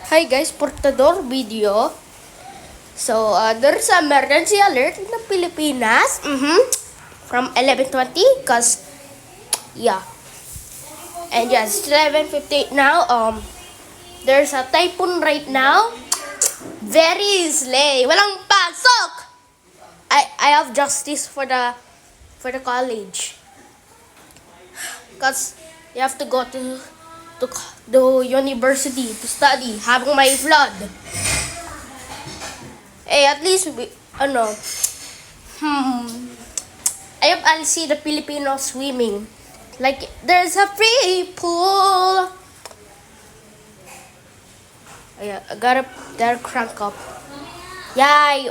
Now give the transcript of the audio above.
Hi guys, for today's video. So, there's an emergency alert in the Filipinas. From 11:20, cause yeah. And yes, it's 11:58 now. There's a typhoon right now. Very slay. Walang pasok. I have justice for the college. Cause you have to go to the university to study habang may flood. At least I'll see the Filipinos swimming. Like there's a free pool. I gotta crank up. Yay!